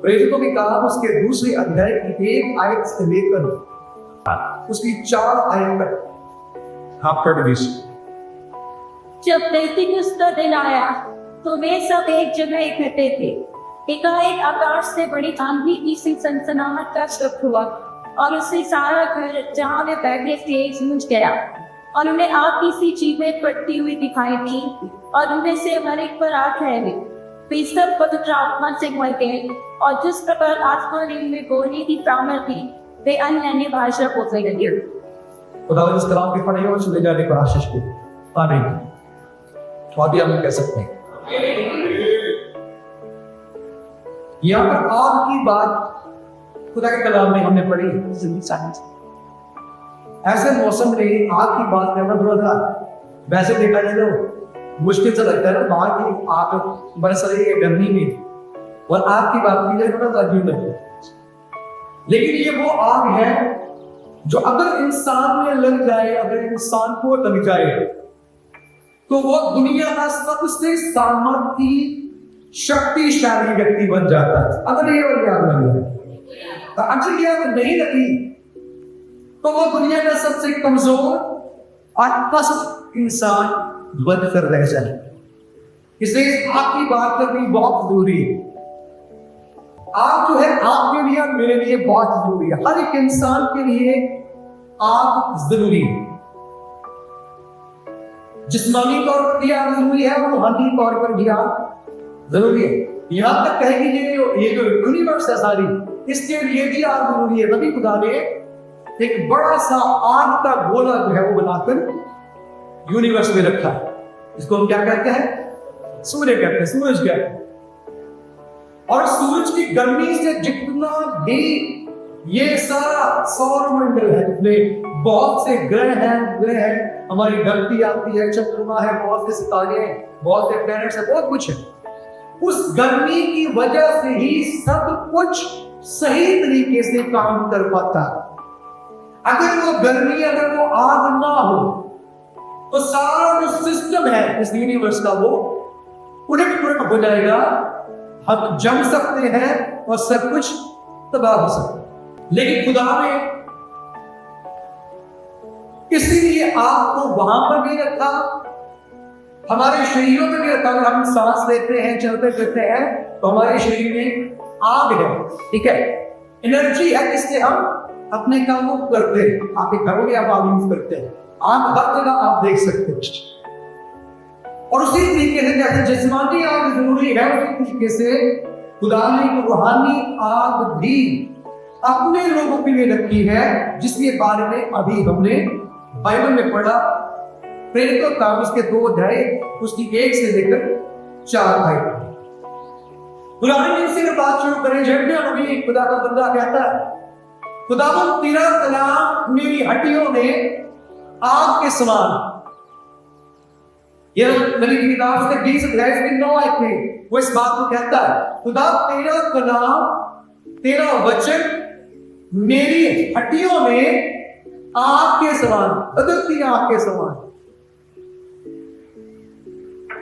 प्रेरितों के काम उसके दूसरे अध्याय की 1 आयत से लेकर उसकी 4 आयत तक आप पढ़ दीजिए। जब पेंतिकुस्त का दिन आया तो वे सब एक जगह इकट्ठे थे। एकाएक आकाश से बड़ी आंधी की सी सनसनाहट का शब्द हुआ और उससे सारा घर जहाँ वे बैठे थे गूंज गया और उन्हें आग की सी चीखें पड़ती हुई दिखाई दी और उनमें से हर एक पर आग ठहरी। वे सब पवित्र आत्मा से भर गए और जिस प्रकार आत्मा ने उनमें बोलने की ताकत थी वे अन्य भाषा बोलने लगे। खुदावंद इस कलाम के पढ़े और सुने जाने पर आशीष को आमीन। तो अभी हम कह सकते हैं यहाँ पर आग की बात खुदा के कलाम में हमने पढ़ी। ऐसे मौसम में आग की बात करना थोड़ा सा वैसे देखा जाए तो मुश्किल से लगता है। बाहर की आग बरस रही है गर्मी में और आग की बात की जाए थोड़ा सा अजीब लगता है। लेकिन ये वो आग है जो अगर इंसान में लग जाए, अगर इंसान को लग जाए तो वो दुनिया का सबसे सामर्थ्य शक्तिशाली व्यक्ति बन जाता है। अगर ये वाली आग लग जाए तो अगर ये आग नहीं लगी तो वो दुनिया का सबसे कमजोर और पस्त इंसान बनकर रह जाए। इसलिए इस आग की बात करनी बहुत जरूरी है। आग जो है आपके लिए और मेरे लिए बहुत जरूरी है। हर एक इंसान के लिए आग जरूरी है। जिस्मानी तौर पर भी आग जरूरी है और रूहानी तौर पर भी आग जरूरी है। यहां तक कहे कि ये जो यूनिवर्स है सारी, इसके लिए भी आग जरूरी है। तभी खुदा ने एक बड़ा सा आग का गोला जो है वो बनाकर यूनिवर्स में रखा है। इसको हम क्या कहते हैं? सूर्य कहते हैं, सूरज कहते हैं। और सूरज की गर्मी से जितना भी ये सारा सौर मंडल है, इसमें बहुत से ग्रह हैं, हमारी धरती आती है, चंद्रमा है, बहुत से सितारे हैं, बहुत से प्लैनेट्स हैं, बहुत कुछ है। उस गर्मी की वजह से ही सब कुछ सही तरीके से काम कर पाता है। अगर वो गर्मी, अगर वो आग ना हो तो सारा जो सिस्टम है इस यूनिवर्स का वो उलट पुलट हो जाएगा। हम जम सकते हैं और सब कुछ तबाह हो सकता है। लेकिन खुदा ने इसीलिए आग को वहां पर भी रखा, हमारे शरीरों में भी रखा। अगर हम सांस लेते हैं, चलते फिरते हैं तो हमारे शरीर में आग है, ठीक है, एनर्जी है, जिससे हम अपने काम को करते हैं। आपके घरों में आप आग यूज करते हैं, आग हर जगह आप देख सकते हैं। और उसी तरीके से जैसे जिस्मानी आग जरूरी है, उसी तरीके से खुदा ने रूहानी आग भी अपने लोगों के लिए रखी है, जिसके बारे में अभी हमने बाइबल में पढ़ा। प्रेरितों का उसके 2 अध्याय उसकी 1 से लेकर 4 आयत। पुराने नियम से बात शुरू करें। यिर्मयाह नबी खुदा का बंदा कहता है, खुदावंद तेरा कलाम मेरी हड्डियों में आग के समान। यह नबी की किताब से 20 अध्याय से 9 आयत में वो इस बात को कहता है, खुदा तेरा कलाम, तेरा वचन मेरी हड्डियों में आग के समान, बदलती आग के समान।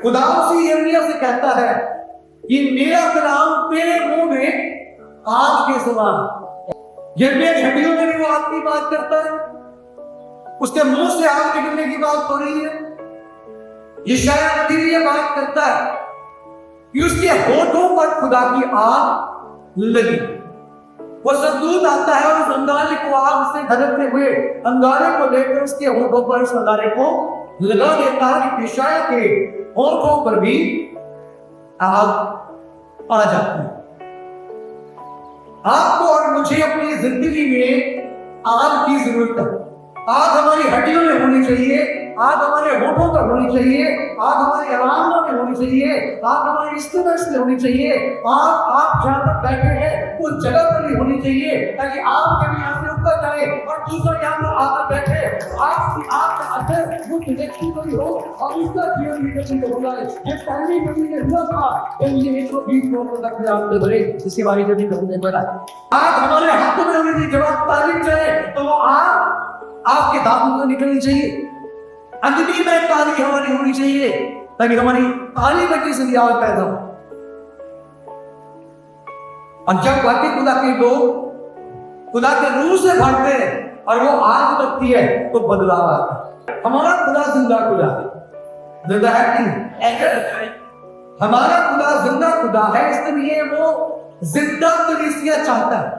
खुदा उसी यिर्मयाह से कहता है कि मेरा कलाम तेरे मुंह में आग के समान। यिर्मयाह हड्डियों में भी वो आग की बात करता है, उसके मुंह से आग निकलने की बात हो रही है। यशायाह नबी भी ये बात करता है कि उसके होठों पर खुदा की आग लगी। वो सरदूत आता है और उस अंगारे को आग से धड़कते हुए अंगारे को लेकर उसके होठों पर उस अंगारे को लगा देता है कि यशायाह के होठों पर भी आग आ जाती है। आपको और मुझे अपनी जिंदगी में आग की जरूरत है। आग हमारी हड्डियों में होनी चाहिए, आग हमारे होठों पर होनी चाहिए, आग हमारे आरामों में होनी चाहिए, आग हमारे इंस्ट्रूमेंट्स में होनी चाहिए, आग आप जहां पर बैठे हैं उस जगह पर भी होनी चाहिए, ताकि आग के भी यहाँ से ऊपर जाए और दूसरा यहाँ पर आकर बैठे। आग का असर वो व्यक्ति को भी हो और उसका जीवन भी व्यक्ति को हो जाए। ये पहली कभी ने हुआ था, ये 120 लोगों तक में आपने भरे, इसके बारे में भी हमने पढ़ा। आग हमारे हाथों में होनी चाहिए। जब आप तारीफ करें तो वो आग आपके दांतों से निकलनी चाहिए। अंदर में ताली हमारी होनी चाहिए ताकि हमारी ताली बच्चे से भी आवाज पैदा हो। और जब बाकी खुदा के लोग खुदा के रूह से भरते हैं और वो आग लगती है तो बदलाव आता है। हमारा खुदा जिंदा खुदा है, जिंदा है कि नहीं? हमारा खुदा जिंदा खुदा है, इसलिए वो जिंदा कलीसिया चाहता है,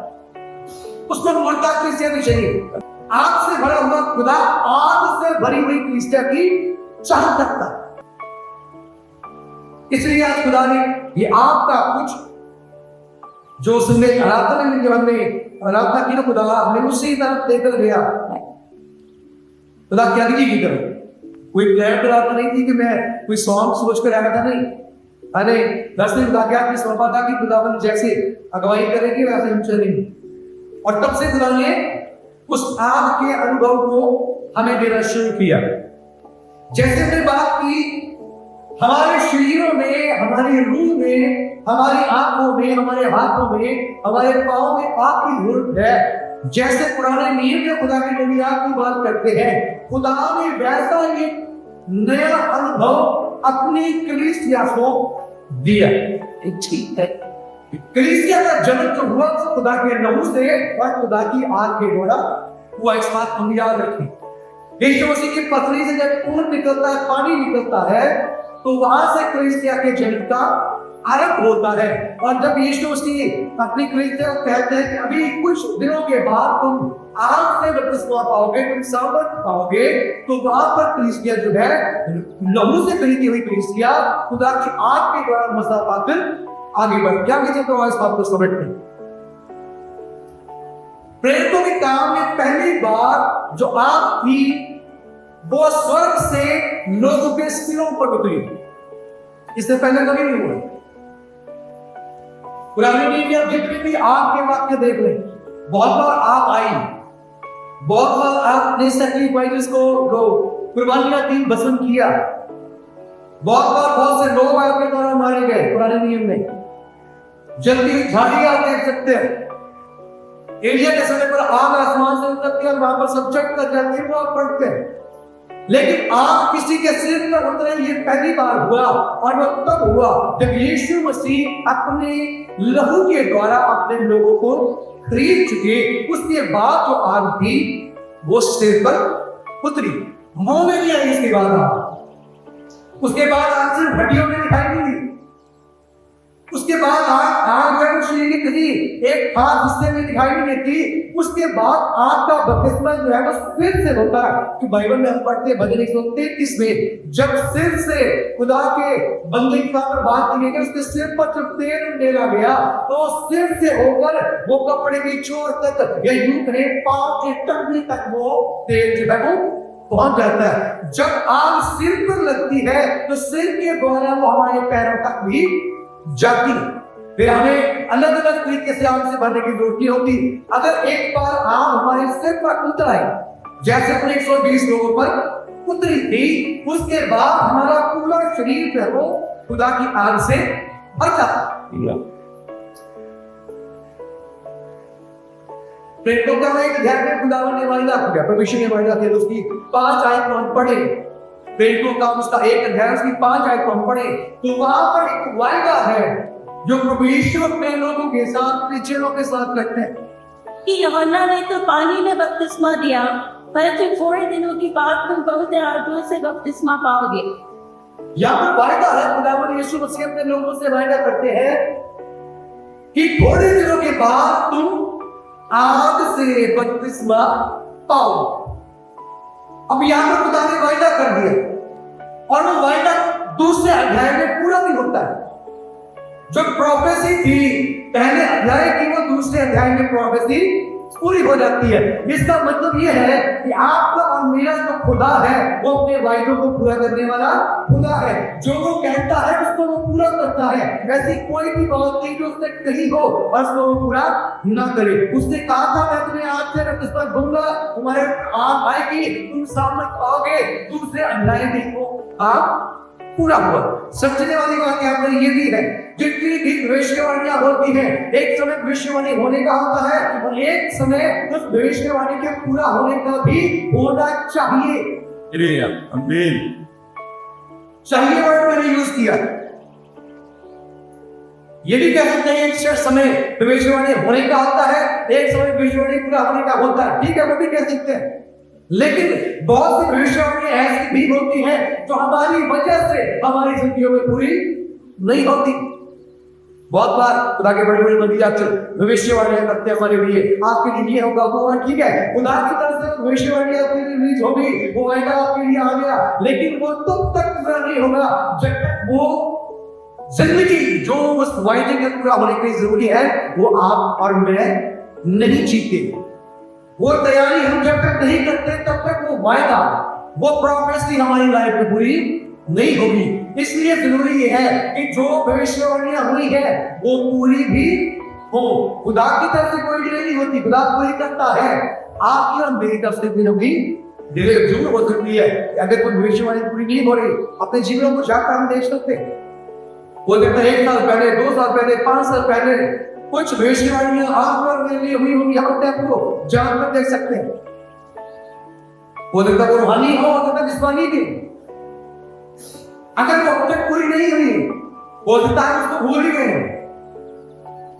उसको मुर्दा कलीसिया नहीं चाहिए। आग से भरा हुआ खुदा आग से भरी हुई कलीसिया की चाह करता है। इसलिए आज खुदा ने ये आपका कुछ जो उसने आराधना में जब हमने आराधना की ना खुदा हमने उसी तरफ लेकर गया। खुदा क्या की करो, कोई प्लान कराता नहीं थी कि मैं कोई सॉन्ग सोच कर आया था, नहीं। अरे 10 दिन खुदा क्या आपने सौंपा था कि खुदावन जैसे अगुवाई करेंगे वैसे हम चलेंगे। और तब से खुदा ने उस आग के अनुभव को हमें देना शुरू किया। जैसे हमने बात की, हमारे शरीरों में, हमारी रूह में, हमारी आंखों में, हमारे हाथों में, हमारे पांव में आग की जरूरत है। जैसे पुराने नियम में खुदा के नबी आग की बात करते हैं, खुदा ने वैसा एक नया अनुभव अपनी कलीसिया को दिया। ठीक है, कलीसिया का जन्म जो हुआ तो खुदा के नहू से और खुदा की आग के द्वारा हुआ। इस बात को याद रखें। यीशु मसीह की पथरी से जब खून निकलता है, पानी निकलता है, तो वहां से कलीसिया के जन्म का आरंभ होता है। और जब यीशु मसीह अपनी कलीसिया को कहते हैं कि अभी कुछ दिनों के बाद तुम आग से बपतिस्मा पाओगे, तुम सामर्थ पाओगे, तो वहां पर कलीसिया जो है लहू से खरीदी हुई कलीसिया खुदा की आग के द्वारा मसा पाकर आगे बढ़। क्या कहते हैं इस बात को समझते? प्रेरितों के काम में पहली बार जो आग थी वो स्वर्ग से लोगों के सिरों पर उतरी। इससे पहले कभी नहीं हुआ। पुरानी नीति में जितने भी आग के वाक्य देख लें, बहुत बार आग आई, बहुत बार आग ने सैक्रिफाइस को कुर्बानियां दी, बसंत किया, बहुत बार बहुत से लोग आग के द्वारा मारे गए। पुराने नियम में जल्दी झाड़ियां देख सकते हैं, एलिया के समय पर आग आसमान से उतरती है और वहां पर सब चट कर जाती है, वो आप पढ़ते हैं। लेकिन आग किसी के सिर पर उतरे ये पहली बार हुआ, और वो तब हुआ जब यीशु मसीह अपने लहू के द्वारा अपने लोगों को खरीद चुके। उसके बाद जो आग थी वो सिर पर उतरी, मुंह में नहीं आई। इसके बाद उसके बाद आग सिर्फ हड्डियों में दिखाई नहीं दी। उसके बाद आग जब शरीर की किसी एक खास हिस्से में दिखाई नहीं देती। उसके बाद आग का बपतिस्मा जो है वो सिर से होता है। कि बाइबल में हम पढ़ते हैं भजन 133 में, जब सिर से खुदा के बंदे की पर बात की गई, उसके सिर पर जब तेल डाला गया तो सिर से होकर वो कपड़े की चोर तक या यूं करें पांव के टखने तक वो तेल जो है वो पहुंच जाता है। जब आग सिर पर लगती है तो सिर के द्वारा वो हमारे पैरों तक भी जाती। फिर हमें अलग अलग तरीके से आग से भरने की जरूरत नहीं होती। अगर एक बार आग हमारे सिर पर उतर आई, जैसे 120 लोगों पर उतरी थी, उसके बाद हमारा पूरा शरीर जो है वो खुदा की आग से भर जाता। प्रेरितों का एक अध्याय में खुदावन ने वायदा किया, परमेश्वर ने वायदा किया, उसकी 5 आयत हम पढ़े। प्रेरितों का उसका एक अध्याय, उसकी 5 आयत हम पढ़े, तो वहां पर एक वायदा है जो प्रभु यीशु अपने लोगों के साथ, अपने चेलों के साथ करते हैं कि यूहन्ना ने तो पानी में बपतिस्मा दिया, परंतु थोड़े दिनों के बाद तुम बहुत आदमियों से बपतिस्मा पाओगे। यहाँ पर वायदा है, खुदावन यीशु मसीह अपने लोगों से वायदा करते हैं कि थोड़े दिनों के बाद तुम आग से बपतिस्मा पाओ। अब यहाँ पर खुदा ने वायदा कर दिया, और वो वायदा दूसरे अध्याय में पूरा नहीं होता है। जो प्रोफेसी थी पहले अध्याय की, वो दूसरे अध्याय में प्रोफेसी पूरी हो जाती है। इसका मतलब ये है कि आपका और मेरा जो खुदा है वो अपने वायदों को पूरा करने वाला खुदा है। जो वो कहता है उसको वो पूरा करता है। ऐसी कोई भी बात नहीं जो उसने कही हो और उसको वो पूरा ना करे। उसने कहा था मैं तुम्हें आज से रक्त पर दूंगा, तुम्हारे आग आएगी, तुम सामने पाओगे। दूसरे अध्याय में वो आप पूरा हुआ। समझने वाली बात यहाँ पर ये भी है, जितनी भी भविष्यवाणियां होती हैं, एक समय भविष्यवाणी होने का होता है और एक समय उस भविष्यवाणी के पूरा होने का भी होना चाहिए। चाहिए वर्ड मैंने यूज किया। ये भी कह सकते हैं एक समय भविष्यवाणी होने का होता है, एक समय भविष्यवाणी पूरा होने का होता है, ठीक है, वो भी कह सकते हैं। लेकिन बहुत सी भविष्यवाणी ऐसी भी होती है जो हमारी वजह से हमारी जिंदगियों में पूरी नहीं होती। बहुत बार खुदा के बड़े बड़े नबी आकर भविष्यवाणियां करते हैं हमारे लिए, आपके लिए ये होगा वो होगा, ठीक है, खुदा की तरफ से भविष्यवाणी आपके लिए रिलीज होगी, वो आएगा आपके लिए आ गया, लेकिन वो तब तक पूरा नहीं होगा जब तक वो जिंदगी जो उस वायदे के पूरा होने के लिए जरूरी है वो आप और मैं नहीं जीते। वो तैयारी हम जब तक नहीं करते तब तक वो वायदा, वो प्रोफेसी हमारी लाइफ में पूरी नहीं होगी। इसलिए जरूरी ये है कि जो भविष्यवाणियां हुई है वो पूरी भी हो। खुदा की तरफ से कोई डिले नहीं होती, खुदा पूरी करता है। आपकी और मेरी तरफ से भी डिले जरूर हो सकती है। अगर कोई भविष्यवाणी पूरी नहीं हो रही, अपने जीवन को जाकर हम देख सकते हैं। वो देखता है 1 साल पहले, 2 साल पहले, 5 साल पहले कुछ भविष्यवाणियां आप और मेरे लिए हुई होंगी, हम आपको जानकर देख सकते हैं। वो देखता वो रूहानी हो, वो देखता जिस्मानी भी। अगर वो अब तक पूरी नहीं हुई, हो सकता है उसको भूल ही गए।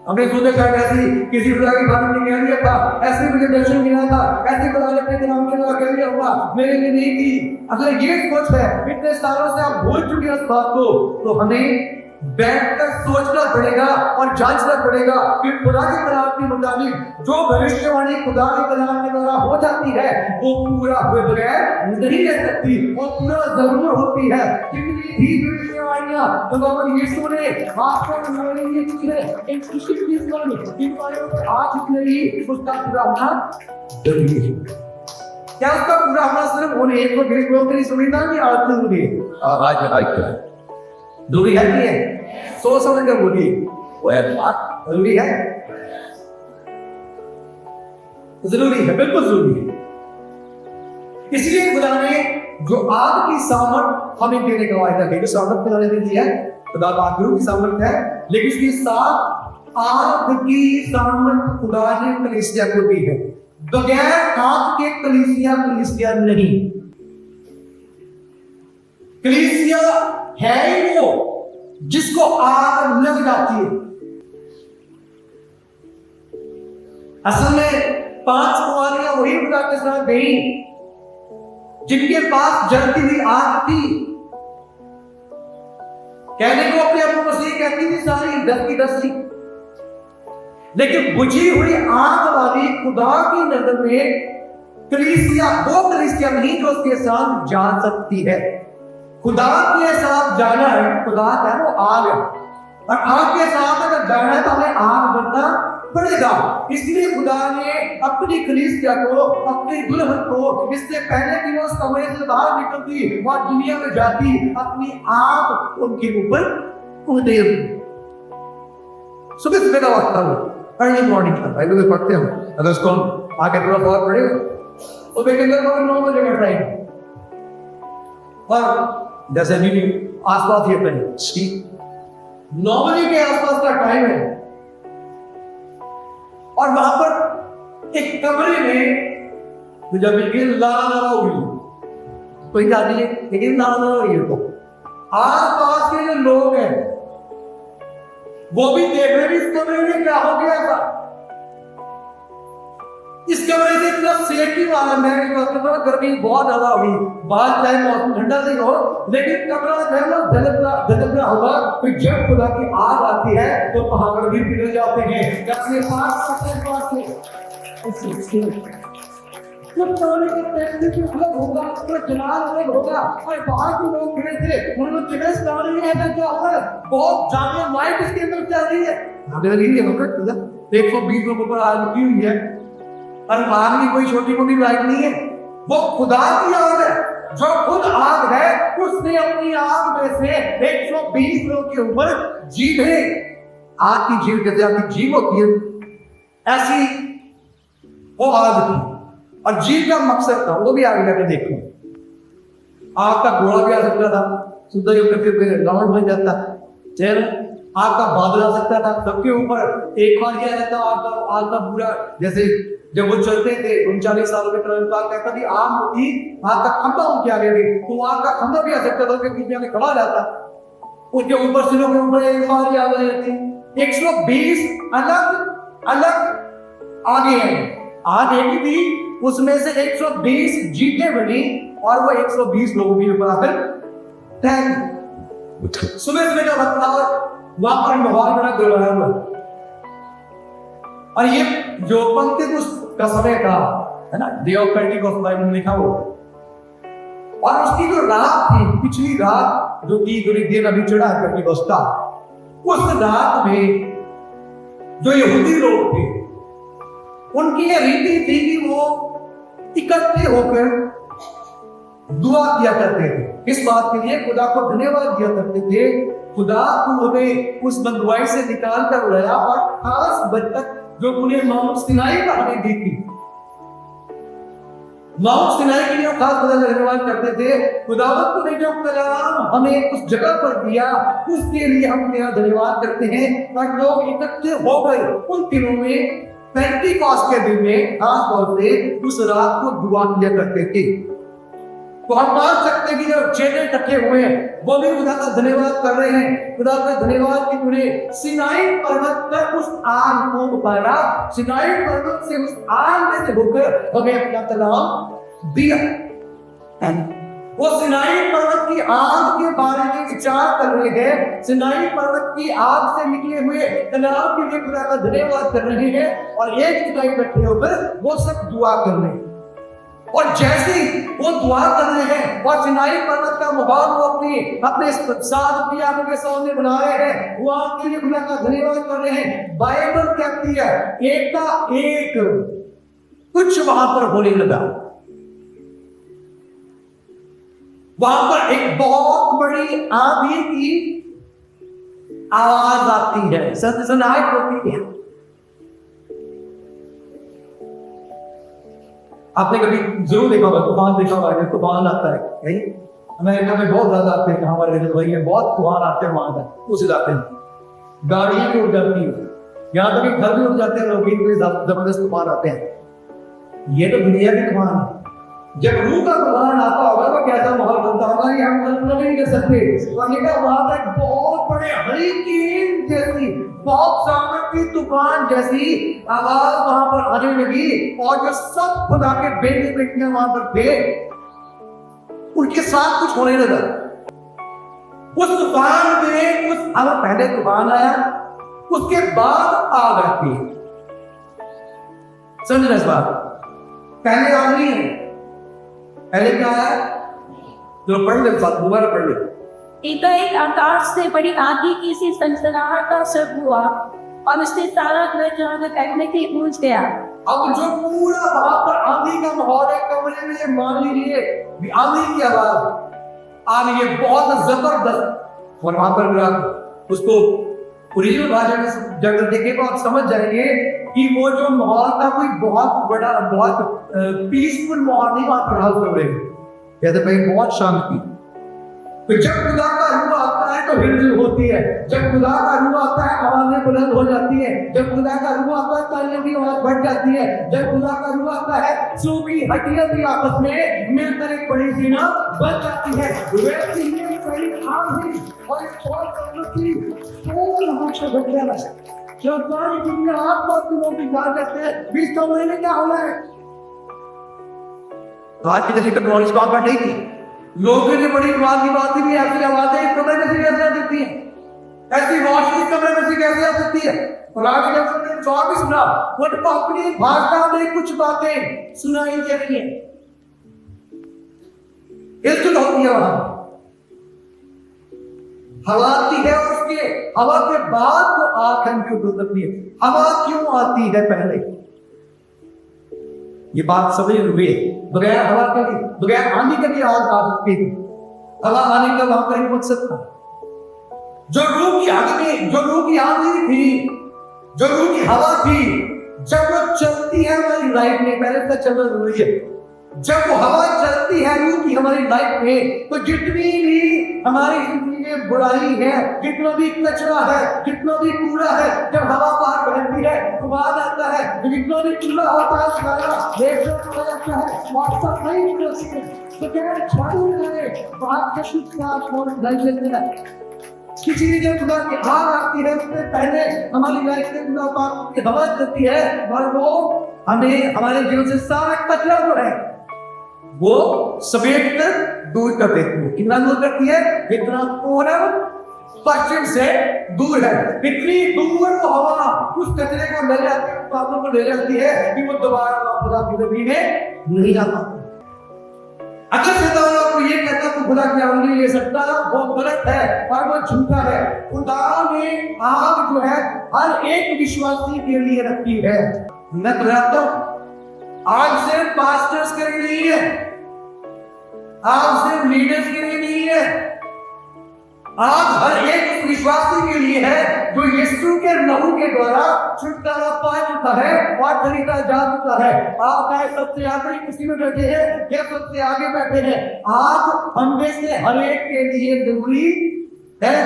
हमने सोचा शायद ऐसी किसी खुदा की बात ने कह दिया था, ऐसे मुझे दर्शन मिला था, ऐसे खुदा ने अपने नाम के द्वारा कह दिया होगा, मेरे लिए नहीं की। अगर ये सोच है, इतने सालों से आप भूल चुके हैं उस बात को, तो हमें बैठकर सोचना पड़ेगा और जांचना पड़ेगा कि खुदा के कलाम के मुताबिक जो भविष्यवाणी खुदा के कलाम के द्वारा हो जाती है वो पूरा हुए बगैर नहीं रह सकती, वो पूरा जरूर होती है। कितनी भी भविष्यवाणियां भगवान यीशु ने आपको मेरे लिए की है, एक किसी चीज वाली इन बातों को आज नहीं उसका पूरा होना जरूरी है। क्या उसका पूरा होना सिर्फ उन्हें एक को ग्रीक लोग नहीं सुनिता नहीं आज जरूरी है, आज दूरी है नहीं है, सोच समझ कर बोलिए, वो है बात जरूरी है, जरूरी है, बिल्कुल जरूरी है। इसलिए खुदा ने जो आग की सामर्थ हमें देने का वायदा किया, जो सामर्थ खुदा ने दी है, खुदा आग की सामर्थ है, लेकिन इसके साथ आग की सामर्थ खुदा ने कलीसिया को दी है। बगैर आग के कलीसिया नहीं। कलीसिया है ही वो जिसको आग लग जाती है। असल में 5 कुंवारियां वही खुदा के साथ गई जिनके पास जलती हुई आग थी। कहने को अपने आप मसीह कहती थी सारी 10 की 10 थी, लेकिन बुझी हुई आग वाली खुदा की नजर में कलीसिया वो कलीसिया नहीं जो उसके साथ जा सकती है। खुदा के साथ जाना है, खुदा है वो आग है, और आग के साथ अगर जाना है तो हमें आग बनना पड़ेगा। इसलिए खुदा ने अपनी कलीसिया को, अपनी दुल्हन को, इससे पहले कि वो उस कमरे से बाहर निकलती, वह दुनिया में जाती, अपनी आग उनके ऊपर उड़े। सुबह सुबह का वक्त था, अर्ली मॉर्निंग था, भाई लोग पढ़ते हो, अगर उसको आगे थोड़ा बहुत पढ़ेगा सुबह के अंदर 9 बजे का टाइम, और जैसे भी आसपास ये कहीं 9 बजे के आसपास का टाइम है, और वहां पर एक कमरे में जब बिल्कुल लाला होगी, कोई जाती है लेकिन लाला हो रही है, तो आसपास के जो लोग हैं वो भी देख रहे हैं इस कमरे में क्या हो गया था। इस कमरे से इतना सेफ्टी वाला है कि गर्मी बहुत ज्यादा होगी, बाहर चाहे मौसम ठंडा नहीं हो, लेकिन कमरा झलकना होगा। फिर जब खुदा की आग आती है तो पहाड़ भी पिघल जाते हैं, अपने पास होगा, अलग होगा, और बाहर के लोग खड़े थे, उन्होंने क्या होगा, बहुत ज्यादा लाइट इसके अंदर चल रही है, 120 लोगों पर आग लगी हुई है, और आग में कोई छोटी मोटी लाइट नहीं है, वो खुदा की आग है, जो खुद आग है। उसने अपनी आग में से 120 लोगों के ऊपर जीव है। आग की जीव जैसे आपकी जीव होती है, ऐसी वो आग थी, और जीव का मकसद था वो भी आगे जाकर देखो। आग का घोड़ा भी आ सकता था, सुंदर होकर रावण बन जाता, चल आग का बादल आ सकता था, सबके ऊपर एक बार क्या रहता, आग का पूरा, जैसे जब वो चलते थे 39 सालों के तरह कहता थी आग होती, आग का खंभा उनके आगे भी, तो आग का खंभा भी आ सकता था, उनके बीच में खड़ा रहता, उनके ऊपर सिरों के ऊपर एक बार आ जाती, 120 अलग अलग आगे हैं। आग एक थी, उसमें से 120 जीतें बनी और वो 120 लोगों के ऊपर आकर टहल। सुबह सुबह का वक्त था और वहां पर माहौल बड़ा गड़बड़ा हुआ, और ये जो पंक्ति का समय था, है ना, डे ऑफ पेंटिकॉस्ट बाइबल में लिखा हुआ, और उसकी जो रात थी, पिछली रात जो कि थोड़ी देर अभी चढ़ा है पेंटिकॉस्ट का, उस रात में जो यहूदी लोग थे उनकी ये रीति थी कि वो इकट्ठे होकर दुआ किया करते थे। इस बात के लिए खुदा को धन्यवाद दिया करते थे, खुदा तू हमें उस बंधुआई से निकाल कर लाया, और खास बचत जो उन्हें माउंट सिनाई पर हमें दी थी, माउंट सिनाई के लिए खास खुदा का धन्यवाद करते थे। खुदावंत ने जो कलाम हमें उस जगह पर दिया, उसके लिए हम तेरा धन्यवाद करते हैं। और लोग इकट्ठे हो गए उन दिनों में, पेंटिकॉस्ट के दिन में खास तौर से उस रात को दुआ किया करते थे। तो हम मान सकते हैं कि जो चेले इकट्ठे हुए हैं वो भी खुदा का धन्यवाद कर रहे हैं। खुदा का धन्यवाद कि उन्हें सिनाई पर्वत पर उस आग को उतारा, सिनाई पर्वत से उस आग में से होकर हमें अपना कलाम दिया। वो सिनाई पर्वत की आग के बारे में विचार कर रहे हैं, सिनाई पर्वत की आग से निकले हुए कलाम के लिए खुदा का धन्यवाद कर रहे हैं, और एक जगह इकट्ठे होकर वो सब दुआ कर रहे हैं। और जैसे ही वो दुआ कर रहे हैं और सिनाई पर्वत का माहौल वो अपने साथ अपनी आंखों के सामने बना रहे हैं, वो आपके लिए खुदा का धन्यवाद कर रहे हैं, बाइबल कहती है एक का एक कुछ वहां पर होने लगा। वहां पर एक बहुत बड़ी आंधी की आवाज आती है, सनसनाहट होती है। आपने कभी जरूर देखा होगा, तूफान देखा होगा, तूफान आता है कहीं अमेरिका में बहुत ज्यादा आते हैं, हमारे भाई में बहुत तूफान आते हैं वहां पर, उस इलाके में गाड़ियां भी उड़ जाती है, यहाँ तक कि घर भी उड़ जाते हैं, लोग जबरदस्त तूफान आते हैं। ये तो दुनिया के तूफान है। जब रूह का तूफान आता होगा तो कैसा माहौल बनता होगा ये हम कल्पना नहीं कर सकते। वहां तक बहुत बड़े हरिकेन जैसी, बहुत सामर्थ्य तूफान जैसी आवाज वहां पर आने लगी, और जो सब खुदा के बेटे बेटियां वहां पर थे उनके साथ कुछ होने लगा। उस तूफान में पहले तूफान आया, उसके बाद आग आती है। समझ रहे इस बात? पहले आग नहीं है, पहले क्या है, जो पढ़ ले दोबारा पढ़ ले। एक आकाश से बड़ी आंधी की सी सनसनाहट का शब्द हुआ, और उससे सारा घर जहां बैठने के गूंज गया। अब जो पूरा वहां पर आंधी का माहौल है, कमरे में ये मान लीजिए आंधी की आवाज आ रही है बहुत जबरदस्त, और वहां पर उसको ओरिजिनल भाषा में जब देखें तो आप समझ जाएंगे कि वो जो माहौल था कोई बहुत बड़ा, बहुत पीसफुल माहौल नहीं वहां पर हासिल हो रहे, कहते भाई बहुत शांति। तो जब खुदा का रूह आता है तो हिलजुल होती है, जब खुदा का रूह आता है आवाजें बुलंद हो जाती है, जब खुदा का रूह आता है तालियों की आवाज बढ़ जाती है, जब खुदा का रूह आता है सूखी हड्डियां भी आपस में मिलकर एक बड़ी सीना बन जाती है। वैसे ही ये बड़ी आंधी और एक बहुत समृद्धि वहां से बच गया है। जो सारी दुनिया आत्मा की नौकरी खा जाते हैं, 20 महीने क्या होना है। तो आज की जैसी टेक्नोलॉजी को आप बैठेगी, लोगों ने बड़ी आवाज की बात भी, ऐसी आवाजें इस कमरे में से कैसे आ सकती है, ऐसी रोशनी कमरे में से कैसे आ सकती है। और आज जब हमने चौक भी सुना, वो तो अपनी भाषा में कुछ बातें सुनाई दे रही है, इसलिए होती है वहां हवा आती है, और उसके हवा के बाद वो आग क्यों गुजरती है, हवा क्यों आती है पहले, ये बात समझ हुई। बगैर हवा के, बगैर आंधी के भी आग आ सकती थी, हवा आने का वहां पर ही मकसद था। जो रूह की आंधी, जो रूह की आंधी थी, जो रूह की हवा थी, जब वो चलती है हमारी लाइफ में, पहले तक चलना जरूरी है, जब वो हवा चलती है रूह की हमारी लाइफ में, तो जितनी भी हमारी जिंदगी में बुराई है, जितना भी कचरा है, जितना भी कूड़ा है, जब हवा बाहर बहती है तो बाहर आता है, जितना भी कूड़ा होता है जाता है, वापस नहीं निकलती है, तो क्या छाड़ू है बाहर के शुद्ध का छोड़ नहीं लेते हैं। किसी ने जब खुदा की आग आती है उससे पहले हमारी लाइफ में खुदा पाक की हवा चलती है और वो हमें हमारे जीवन से सारा कचरा जो है वो समेट कर दूर कर देती है। कितना दूर करती है? जितना पूरब पश्चिम से दूर है, इतनी दूर वो हवा उस कचरे को ले जाती है, बातों को ले जाती है कि वो दोबारा खुदा की जमीन में नहीं जा पाता। अगर शैतान आपको ये कहता तो खुदा की आग नहीं ले सकता, वो गलत है और वो झूठा है। खुदा ने आग जो है हर एक विश्वासी के लिए रखी है। मैं बताता हूं, आग सिर्फ पास्टर्स के लिए नहीं है, आग सिर्फ लीडर्स के लिए नहीं है, आग हर एक विश्वासी के लिए है जो यीशु के लहू के द्वारा छुटकारा पा चुका है और खरीदा जा चुका है। आप चाहे सबसे आखिरी कुर्सी में बैठे हैं या सबसे आगे बैठे हैं, आग हम में से हर एक के लिए जरूरी है।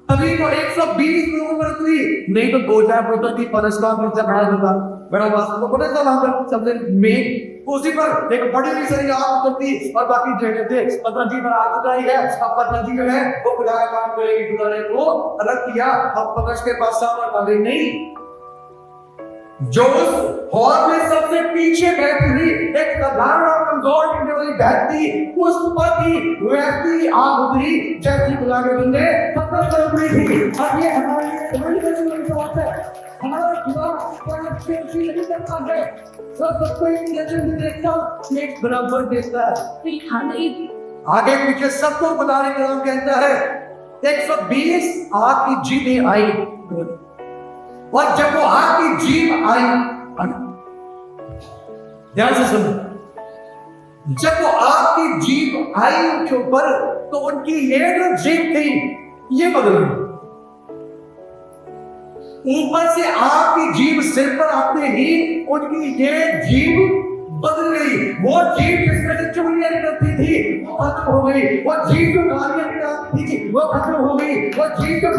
अभी तो 120 लोगों पर थी, नहीं तो 2-4 बोतल की परस्पर में से बड़ा होगा बड़ा वास्तव को पता वहां पर सबसे मेन उसी पर एक बड़ी सी सही आग उतरती और बाकी जगह थे पता जी पर आग उतराई है। अब पता जी जो है वो खुदा का काम करेगी, खुदा ने वो अलग किया। अब पकड़ के पास सामने नहीं, जो उस हॉल में सबसे पीछे बैठी हुई एक साधारण और कमजोर दिखने वाली व्यक्ति, उस पर ही वैसी आग उतरी जैसी खुदा के बंदे खत्म कर रही थी। और ये हमारी बात है, हमारा खुदा नहीं करता है, सबको एक बराबर देखता है, आगे पीछे सबको खुदा ने कलाम कहता है। 120 आग की जीतें आई और जब वो आग की जीप आई, ध्यान से सुनो, जब वो आग की जीप आई उनके ऊपर तो उनकी ये जो जीप थी ये बदल गई। ऊपर से आग की जीप सिर पर आते ही उनकी ये जीप बदल गई। वो जीप जिसमें से चुगलियां निकलती थी वो खत्म हो गई, वो जीप जो गालियां निकालती थी वो खत्म हो गई, वो जीप जो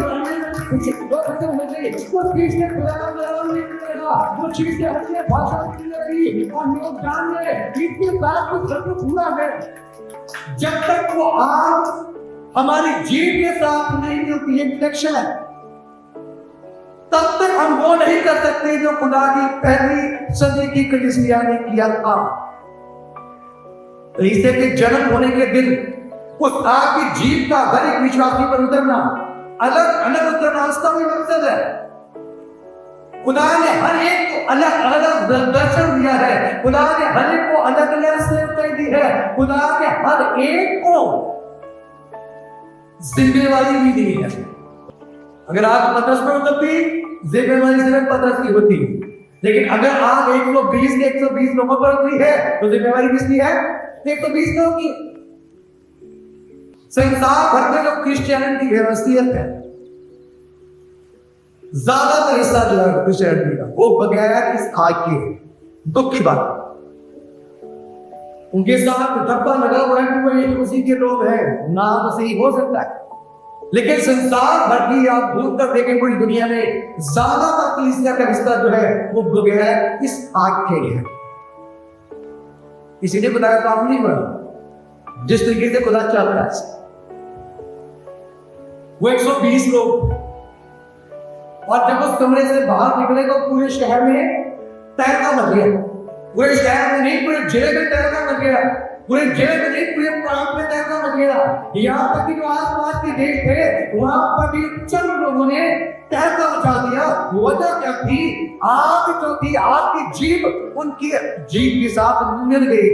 वो खत्म हो गई, वो चीज के खिलाफ नहीं करेगा, वो चीज के हल्के भाषा नहीं लगी और लोग जान ले इसके बाद कुछ सब पूरा है। जब तक वो आग हमारी जीप के साथ नहीं मिलती है कनेक्शन है, तब तक हम वो नहीं कर सकते जो खुदा की पहली सदी की कलीसिया ने किया था। ईसा के जन्म होने के दिन उस आग की जीप का हर एक विश्वासी पर उतरना, अलग अलग उतरना उसका भी मकसद है। खुदा ने हर एक को अलग अलग दर्शन दिया है, खुदा ने हर एक को अलग अलग सेवकाई दी है, खुदा ने हर एक को जिम्मेवारी भी दी है। अगर आग पतरस पर उतरती जिम्मेवारी सिर्फ पतरस की होती, लेकिन अगर आग 120 के 120 लोगों पर उतरी है तो जिम्मेवारी किसकी है? 120 लोगों की। संसार भर में जो क्रिश्चियनिटी व्यवस्थित है, ज्यादातर हिस्सा जो है क्रिश्चियनिटी का वो बगैर इस आग के, दुख की बात। उनके साथ धब्बा लगा हुआ है कि वो एक उसी के लोग हैं, नाम सही हो सकता है, लेकिन संसार भर की आप भूल कर देखें पूरी दुनिया में ज्यादातर कलीसिया का हिस्सा जो है वो बगैर इस आग के है। किसी ने बताया काम नहीं बना जिस तरीके से खुदा चाहता है। वो 120 लोग, और जब उस कमरे से बाहर निकले तो पूरे शहर में तहलका मच गया। पूरे शहर में नहीं, पूरे जेल में तहलका मच गया, पूरे जेल में नहीं, पूरे प्रांत में तहलका मच गया। यहाँ तक कि जो आसपास के देश थे वहां पर भी चंद लोगों ने तहलका मचा दिया। वजह क्या थी? आग जो थी, आग की जीप उनकी जीप के साथ मिल गई,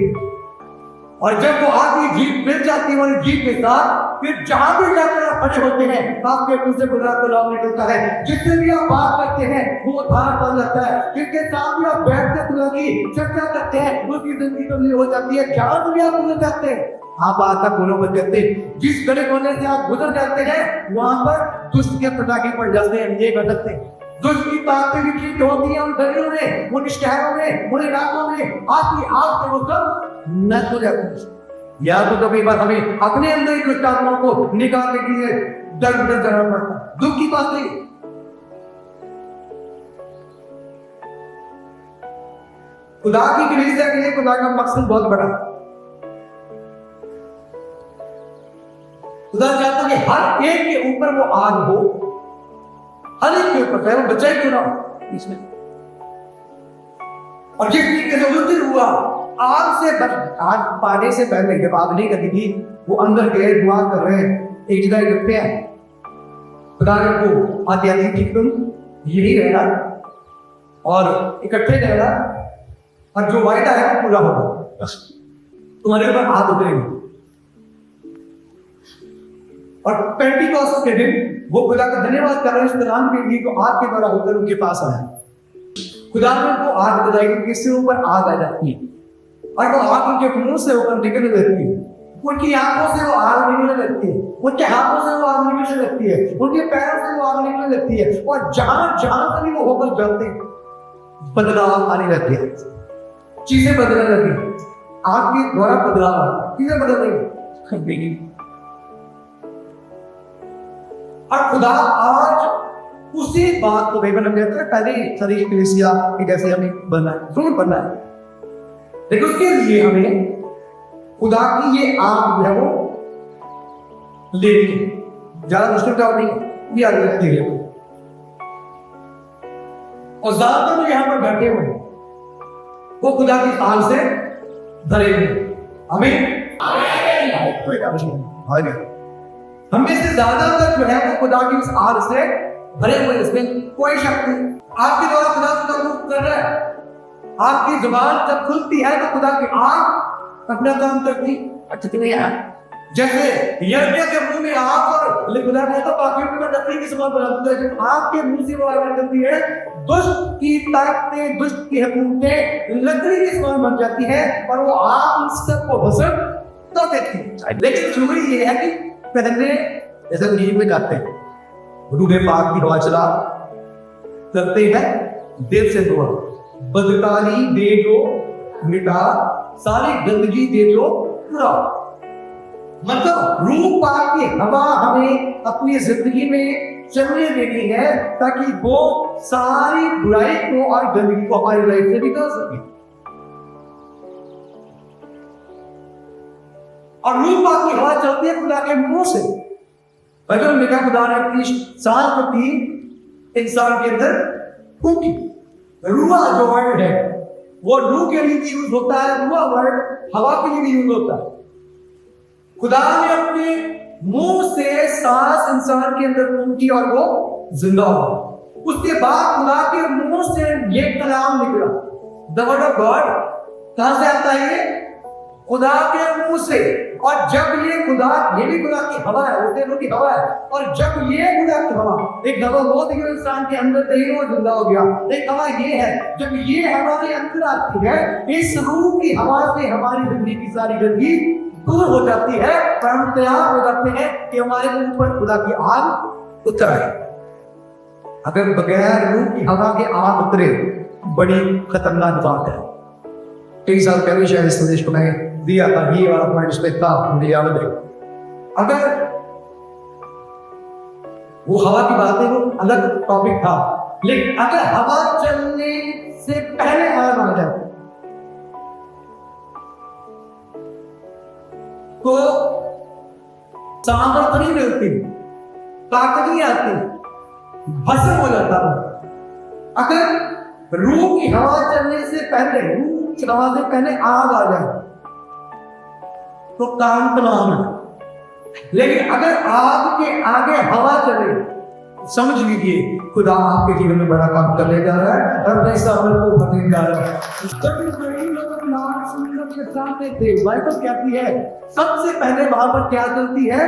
और जब वो आग की जीप मिल जाती है और जीप के साथ फिर जहां भी जाकर आप खड़े होते हैं आपके मुंह से खुदा का नाम निकलता है। जिससे भी आप बात करते हैं वो धार बन जाता है, जिसके साथ भी आप बैठकर खुदा की चर्चा करते हैं उसकी जिंदगी कमजोर हो जाती है। क्या दुनिया भूल जाते हैं आप आज तक बोलो मत करते। जिस गले कोने से आप गुजर जाते हैं वहां पर दुष्ट के पटाखे पड़ जाते हैं, ये कर सकते हैं। दुष्ट की बातें भी ठीक होती हैं उन गलियों में, उन शहरों में, उन इलाकों में। आपकी आग से वो सब नष्ट हो जाते हैं। या तो कभी बार हमें अपने अंदर ही दुष्ट आत्माओं को निकालने के लिए दर बदर करना पड़ता है। दुख की बात नहीं। खुदा की कलीसिया के लिए खुदा का मकसद बहुत बड़ा। खुदा चाहता है कि हर एक के ऊपर वो आग हो, हर एक के ऊपर, चाहे वो बच्चा ही क्यों ना हो इसमें। और जिस तरीके से उस दिन हुआ, आग पाने से पहले जब आग नहीं करती थी, वो अंदर गए दुआ कर रहे हैं, एक जगह इकट्ठे हैं, खुदा ने को आते आते कि तुम यही रहना और इकट्ठे रहना, और जो वायदा है वो पूरा होगा, तुम्हारे ऊपर हाथ उतरेगी। और पेंटिकॉस्ट के दिन वो खुदा का धन्यवाद कर रहे हैं इस कलाम के लिए, तो आग के द्वारा होकर उनके पास आया। खुदा ने उनको आग बताई कि इससे ऊपर आग आ जाती है, और वो आग उनके मुंह से होकर निकलने लगती है, उनकी आंखों से वो आग निकलने लगती है, उनके हाथों से वो आग निकलने लगती है, उनके पैरों से वो आग निकलने लगती है, और जहां जहां से भी वो होकर जाते हैं बदलाव आने लगते हैं, चीजें बदलने लगती हैं। आग के द्वारा बदलाव, चीजें बदल रही। और खुदा आज उसी बात को बेबन कहते हैं, पहले सारी कलीसिया की जैसे हमें बनना है, जरूर बनना है, लेकिन उसके लिए हमें खुदा की ये आग है वो लेनी है, ज्यादा मुश्किल काम नहीं, ये आग लगती है। और ज्यादातर लोग यहां पर बैठे हुए हैं वो खुदा की आग से भरे हुए, हमें हम में से ज्यादातर जो है वो खुदा की उस आग से भरे हुए, इसमें कोई शक नहीं। आपके द्वारा खुदा कर रहा है, आपकी जुबान जब खुलती है तो खुदा की आग अपना काम करती। अच्छा नहीं यार, जैसे यज्ञ के मुंह में आग और खुदा कहता बाकी में लकड़ी की समान बनाता है, जब आपके मुंह से वो आग निकलती है, दुष्ट की ताकतें, दुष्ट की हुकूमतें लकड़ी की समान बन जाती है, और वो आग उन सबको भस्म कर देती है। लेकिन जरूरी ये है कि पहले जैसे नींद में जाते हैं, रूह पाक की हवा चला करते हैं, दिल से दुआ, बदकारी दे जो मिटा, सारी गंदगी दे जो पूरा। मतलब रूह पाक की हवा हमें अपनी जिंदगी में चलने देनी है, ताकि वो सारी बुराई को और गंदगी को हमारी लाइफ से निकाल सके। और रूह पाक की हवा चलती है खुदा के मुंह से। अगर लिखा खुदा ने अपनी सांस रखी इंसान के अंदर फूकी, रूहा जो वर्ड है वो रूह के लिए भी यूज होता है, रूहा वर्ड हवा के लिए भी यूज होता है। खुदा ने अपने मुंह से सांस इंसान के अंदर फूकी और वो जिंदा हुआ। उसके बाद खुदा के मुंह से ये कलाम निकला, द वर्ड ऑफ गॉड। कहां से आता है ये? खुदा के मुंह से। और जब ये खुदा, ये भी खुदा की हवा है, उसके रूह की हवा है, और जब ये खुदा की हवा, एक हवा बहुत ही इंसान के अंदर नहीं वो जिंदा हो गया, एक हवा ये है, जब ये हमारे अंदर आती है, इस रूह की हवा से हमारी जिंदगी की सारी गंदगी दूर हो जाती है, और हम तैयार हो जाते हैं कि हमारे ऊपर खुदा की आग उतरे। अगर बगैर रूह की हवा के आग उतरे, बड़ी खतरनाक बात है। कई साल पहले शायद इस संदेश को मैं दिया था, ये वाला पॉइंट इसमें था, मुझे याद है। अगर वो हवा की बात है, वो अलग टॉपिक था, लेकिन अगर हवा चलने से पहले आग आ जाए तो सामर्थ्य नहीं मिलती, ताकत नहीं आती, भस्म हो जाता है। अगर रूह की हवा चलने से पहले, रूह की हवा से पहले आग आ जाए तो काम तमाम है। लेकिन अगर आग के आगे हवा चले, समझ लीजिए खुदा आपके जीवन में बड़ा काम करने जा रहा है, और अपने सामने को बढ़ने जा रहा है। बाइबल कहती है सबसे पहले वहां पर क्या चलती है?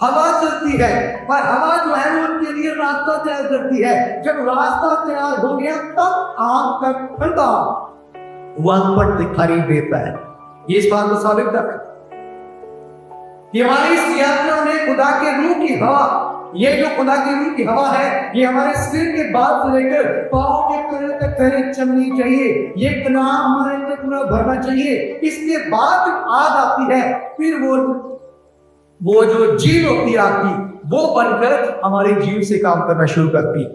हवा चलती है, और हवा जो है वो उनके लिए रास्ता तैयार करती है। जब रास्ता तैयार हो गया तब आग का ठंडा वहां पर दिखाई देता है। ये इस बात को साबित कर कि हमारी इस यात्रा में खुदा के रूह की हवा, ये जो खुदा की रूह की हवा है, ये हमारे सिर के बाद से लेकर पांव के तले तक पहले चलनी चाहिए। ये कलाम हमारे अंदर पूरा भरना चाहिए। इसके बाद आग आती है, फिर वो जो जीव होती है आपकी, वो बनकर हमारे जीव से काम करना शुरू करती है।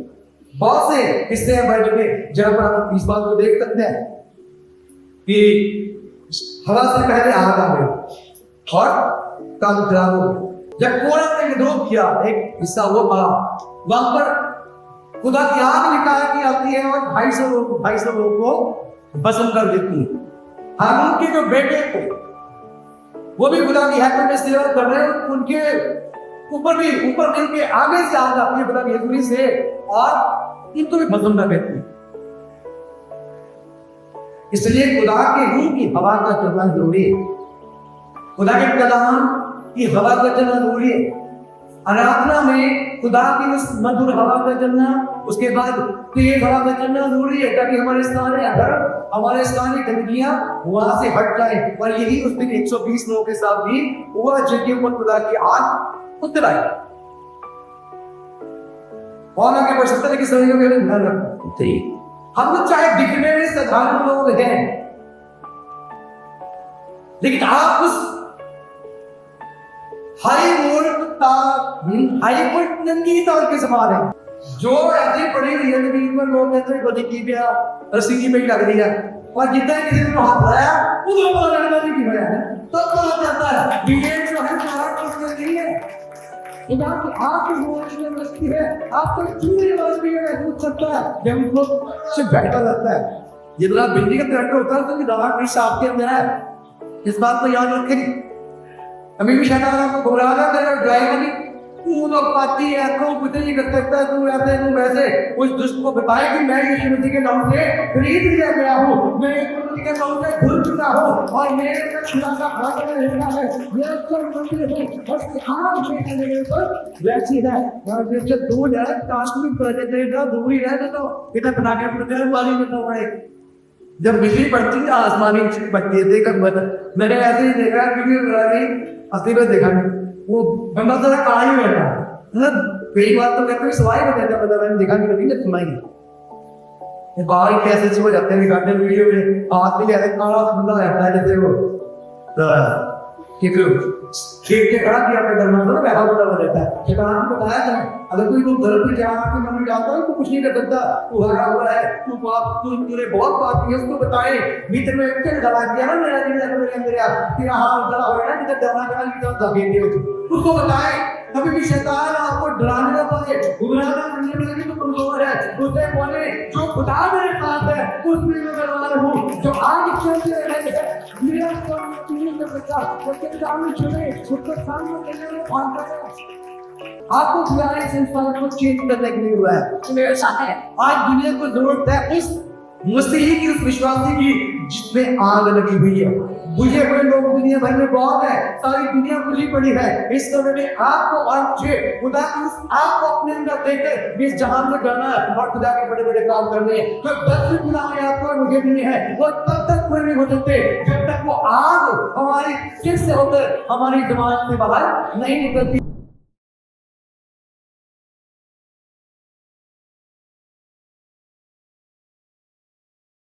बहुत से हिस्से हैं बैठ के जहां पर हम इस बात को देख सकते हैं कि हवा से पहले आग आ गई और काम खराब हो गया। जब कोरा ने विद्रोह किया, एक हिस्सा वो पड़ा, वहां पर खुदा की आग निकाल के आती है और 250 लोगों को भस्म कर देती है। हारून के जो बेटे थे वो भी खुदा की हैकल में सेवा कर रहे हैं, उनके ऊपर इनके आगे से आग आती है खुदा की हजूरी से और इनको भी भस्म कर देती है। इसलिए खुदा के रूह की हवा का चलना जरूरी है, खुदा के कलाम की हवा का चलना जरूरी है। आराधना में खुदा की उस मधुर हवा का चलना, उसके बाद तेज हवा का चलना जरूरी है, ताकि हमारे स्थानीय गंदगियां वहां से हट जाए। और यही उस दिन 120 लोगों के साथ भी हुआ, जिनके ऊपर खुदा की आग उतर आई। और आगे बढ़ सकता है, लेकिन समय में ध्यान रखना, हम लोग चाहे दिखने में साधारण लोग हैं, लेकिन आप उस हाई वोल्ट नंगी तार के समान है, जो ऐसे पड़ी हुई है जमीन पर, लोग कहते हैं गोदी की गया रस्सी में ही लग रही है, और जितना किसी ने हाथ लाया उधर वो लगना नहीं गया है, तो कहा जाता है विवेक जो है सारा कुछ नहीं है। इधर की आपकी रोशनी लगती है, आपको चूरे लगती है, हो सकता है जब उनको से बैठा रहता है, ये तो बिजली का करंट होता है, तो दिमाग में आपके अंदर है। इस बात को याद रखें, कभी भी शैतान आपको घबरा ना करे, ड्राइवर नहीं तू तो पाती है आंखों कुछ नहीं कर सकता, तू ऐसे तू वैसे, उस दुष्ट को बताए कि मैं यीशु मसीह के नाम से खरीद लिया गया हूँ, मैं यीशु मसीह के नाम से खुल चुका हूँ, और मेरे अंदर खुदा का भाग रहना है, ये सब मंदिर है, बस काम में मेरे ऊपर वैसी है, और जैसे दूर है काश्मीर प्रोजेक्ट का दूरी है, तो इतना बना के प्रचार वाली में तो बड़े जब बिजली पड़ती है आसमानी बत्ती देखकर मैंने ऐसे ही देखा, क्योंकि असली में देखा नहीं, वो बंदा जरा काला ही रहता है, मतलब कई बार तो कहते हैं सवाई में रहता है, मतलब मैंने देखा नहीं, कभी नहीं सुनाई बाहर कैसे हो जाते हैं दिखाते वीडियो में, हाथ में ऐसे काला बंदा रहता है जैसे वो खेत के खड़ा किया पे डरना तो वैसा बंदा रहता है। शैतान को बताया था अगर कोई लोग घर पे जाकर के मन में जाता है तो कुछ नहीं कर सकता, तू हरा हुआ है, तूने बहुत बात की है, उसको बताए भीतर में क्या दबा दिया ना मेरा दिल मेरे अंदर आ तेरा हाथ डरा हुआ है ना, जिधर दबा कर लिया दबे दे, उसको बताए। कभी भी शैतान आपको डराने ना पाए, घुमाना नहीं लगे तो कमजोर है, उसे बोले जो खुदा मेरे साथ है उसमें मैं दरबार हूँ, जो आज चलते रहे मेरा काम नहीं कर सकता, उसके सामने चले उसको सामने करने में पाता है। आपको खुदाई संसार को चेंज करने के लिए हुआ है, मेरे साथ है। आज दुनिया को जरूरत है उस मसीही की, उस विश्वासी की जिसमें आग लगी हुई है। बुझे हुए लोग दुनिया भर में बहुत है, सारी दुनिया बुझी पड़ी है। इस समय में आपको और मुझे खुदा की उस आग को अपने अंदर देकर इस जहान में करना है और खुदा के बड़े बड़े काम करने हैं। तो 10 गुना में आपको मुझे नहीं है, वो तब तक पूरे नहीं हो सकते जब तक वो आग हमारी सिर से होकर हमारी दिमाग से बाहर नहीं निकलती।